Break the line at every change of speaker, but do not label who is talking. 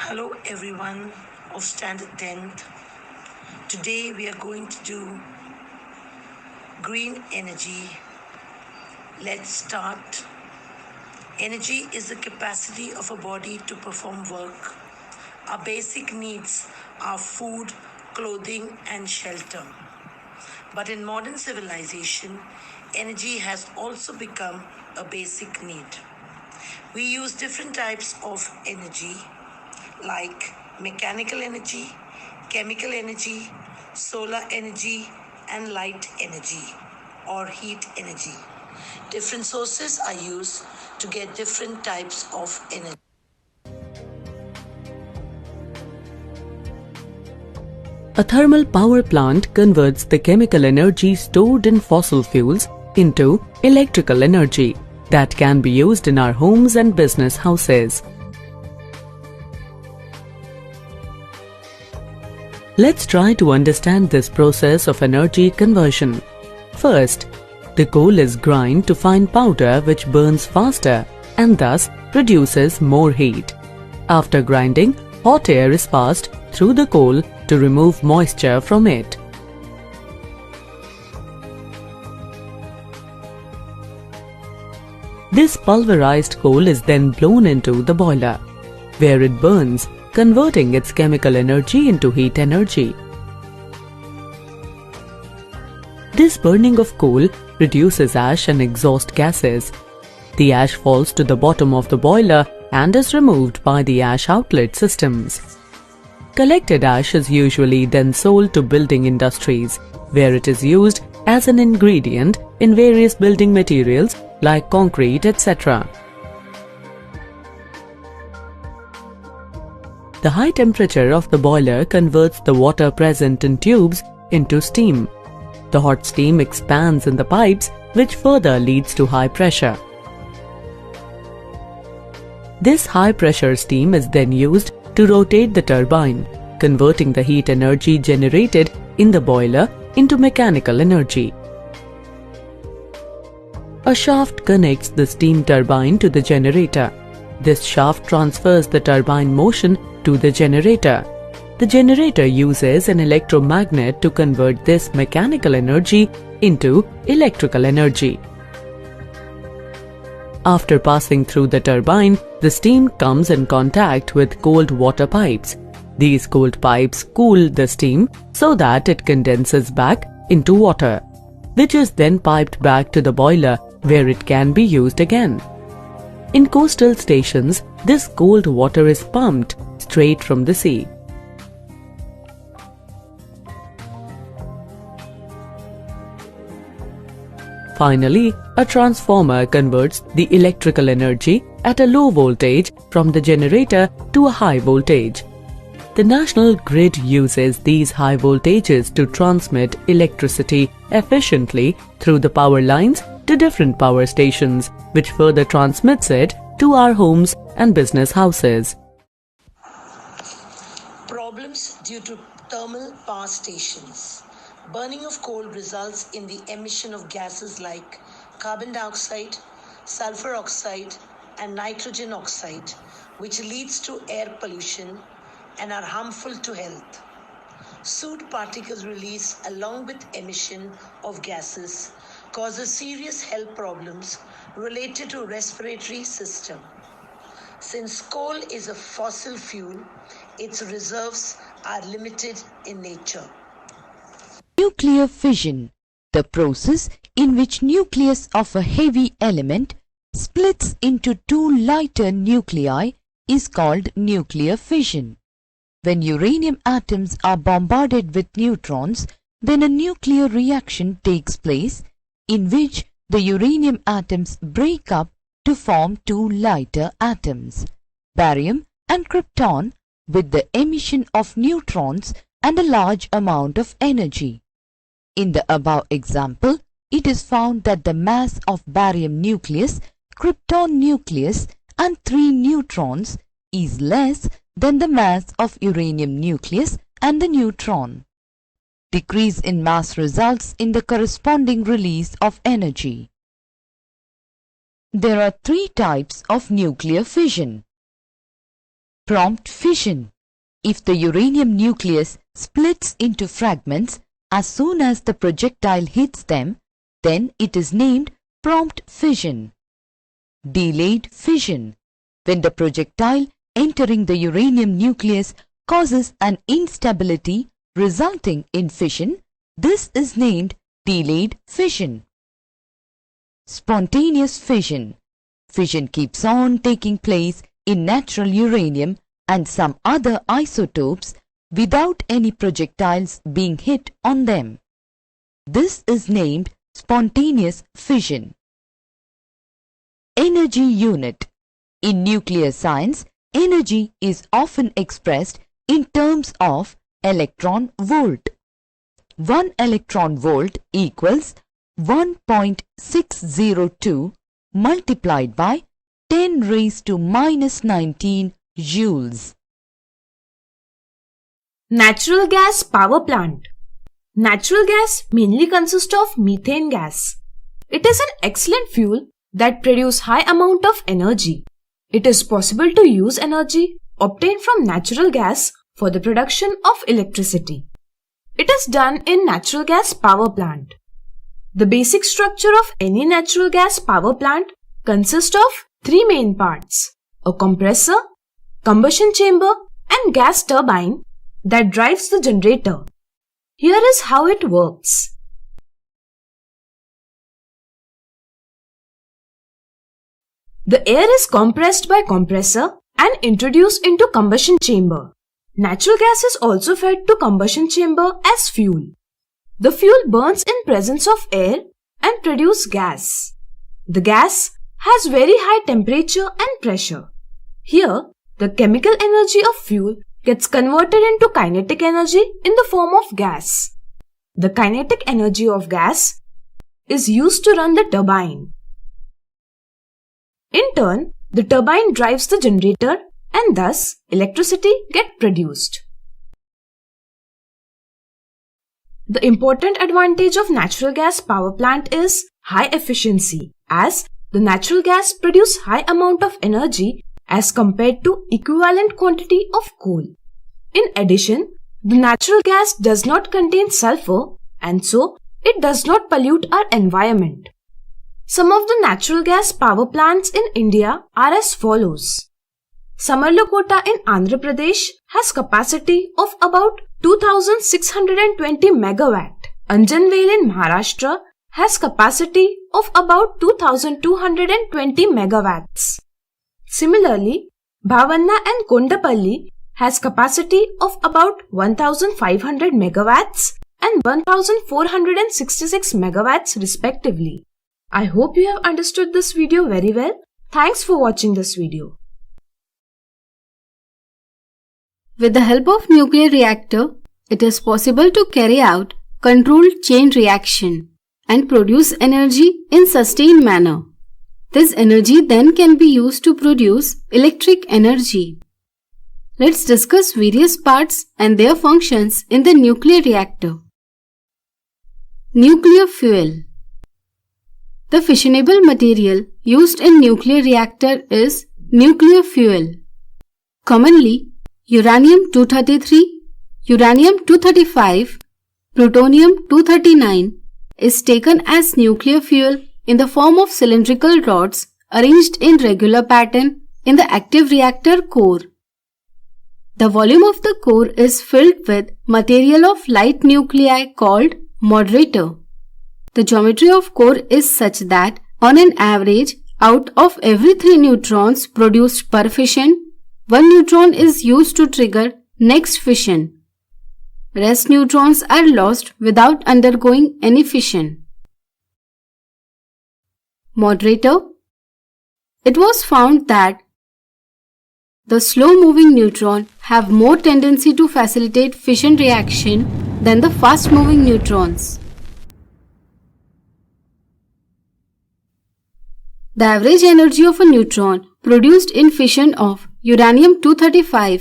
Hello everyone of Standard 10th. Today we are going to do green energy. Let's start. Energy is the capacity of a body to perform work. Our basic needs are food, clothing and shelter. But in modern civilization, energy has also become a basic need. We use different types of energy like mechanical energy, chemical energy, solar energy, and light energy or heat energy. Different sources are used to get different types of energy.
A thermal power plant converts the chemical energy stored in fossil fuels into electrical energy that can be used in our homes and business houses. Let's try to understand this process of energy conversion. First, the coal is ground to fine powder which burns faster and thus produces more heat. After grinding, hot air is passed through the coal to remove moisture from it. This pulverized coal is then blown into the boiler, where it burns, converting its chemical energy into heat energy. This burning of coal produces ash and exhaust gases. The ash falls to the bottom of the boiler and is removed by the ash outlet systems. Collected ash is usually then sold to building industries, where it is used as an ingredient in various building materials like concrete, etc. The high temperature of the boiler converts the water present in tubes into steam. The hot steam expands in the pipes, which further leads to high pressure. This high pressure steam is then used to rotate the turbine, converting the heat energy generated in the boiler into mechanical energy. A shaft connects the steam turbine to the generator. This shaft transfers the turbine motion to the generator. The generator uses an electromagnet to convert this mechanical energy into electrical energy. After passing through the turbine, the steam comes in contact with cold water pipes. These cold pipes cool the steam so that it condenses back into water, which is then piped back to the boiler where it can be used again. In coastal stations, this cold water is pumped straight from the sea. Finally, a transformer converts the electrical energy at a low voltage from the generator to a high voltage. The national grid uses these high voltages to transmit electricity efficiently through the power lines to different power stations, which further transmits it to our homes and business houses.
Problems due to thermal power stations. Burning of coal results in the emission of gases like carbon dioxide, sulfur oxide, and nitrogen oxide, which leads to air pollution and are harmful to health. Soot particles released along with emission of gases causes serious health problems related to respiratory system. Since coal is a fossil fuel, its reserves are limited in nature.
Nuclear fission, the process in which nucleus of a heavy element splits into two lighter nuclei, is called nuclear fission. When uranium atoms are bombarded with neutrons, then a nuclear reaction takes place in which the uranium atoms break up to form two lighter atoms, barium and krypton, with the emission of neutrons and a large amount of energy. In the above example, it is found that the mass of barium nucleus, krypton nucleus and 3 neutrons is less than the mass of uranium nucleus and the neutron. Decrease in mass results in the corresponding release of energy. There are 3 types of nuclear fission. prompt fission. If the uranium nucleus splits into fragments as soon as the projectile hits them, then it is named prompt fission. Delayed fission. When the projectile entering the uranium nucleus causes an instability resulting in fission, this is named delayed fission. Spontaneous fission. Fission keeps on taking place in natural uranium and some other isotopes without any projectiles being hit on them. This is named spontaneous fission. Energy unit. In nuclear science, energy is often expressed in terms of electron volt. 1 electron volt equals 1.602 multiplied by 10 raised to minus 19 joules.
Natural gas power plant. Natural gas mainly consists of methane gas. It is an excellent fuel that produces high amount of energy. It is possible to use energy obtained from natural gas for the production of electricity. It is done in natural gas power plant. The basic structure of any natural gas power plant consists of three main parts: a compressor, combustion chamber, and gas turbine that drives the generator. Here is how it works. The air is compressed by compressor and introduced into combustion chamber. Natural gas is also fed to combustion chamber as fuel. The fuel burns in presence of air and produces gas. The gas has very high temperature and pressure. Here, the chemical energy of fuel gets converted into kinetic energy in the form of gas. The kinetic energy of gas is used to run the turbine. In turn, the turbine drives the generator and thus electricity gets produced. The important advantage of natural gas power plant is high efficiency, as the natural gas produces high amount of energy as compared to equivalent quantity of coal. In addition, the natural gas does not contain sulfur and so it does not pollute our environment. Some of the natural gas power plants in India are as follows. Samarlakota in Andhra Pradesh has capacity of about 2620 megawatt. Anjanvel in Maharashtra has capacity of about 2220 megawatts. Similarly, Bhavanna and Kondapalli has capacity of about 1500 megawatts and 1466 megawatts respectively. I hope you have understood this video very well. Thanks for watching this video.
With the help of nuclear reactor, it is possible to carry out controlled chain reaction and produce energy in sustained manner. This energy then can be used to produce electric energy. Let's discuss various parts and their functions in the nuclear reactor. Nuclear fuel. The fissionable material used in nuclear reactor is nuclear fuel. Commonly, uranium-233, uranium-235, plutonium-239 is taken as nuclear fuel in the form of cylindrical rods arranged in regular pattern in the active reactor core. The volume of the core is filled with material of light nuclei called moderator. The geometry of core is such that on an average, out of every 3 neutrons produced per fission, 1 neutron is used to trigger next fission. Rest neutrons are lost without undergoing any fission. Moderator. It was found that the slow-moving neutron have more tendency to facilitate fission reaction than the fast-moving neutrons. The average energy of a neutron produced in fission of uranium-235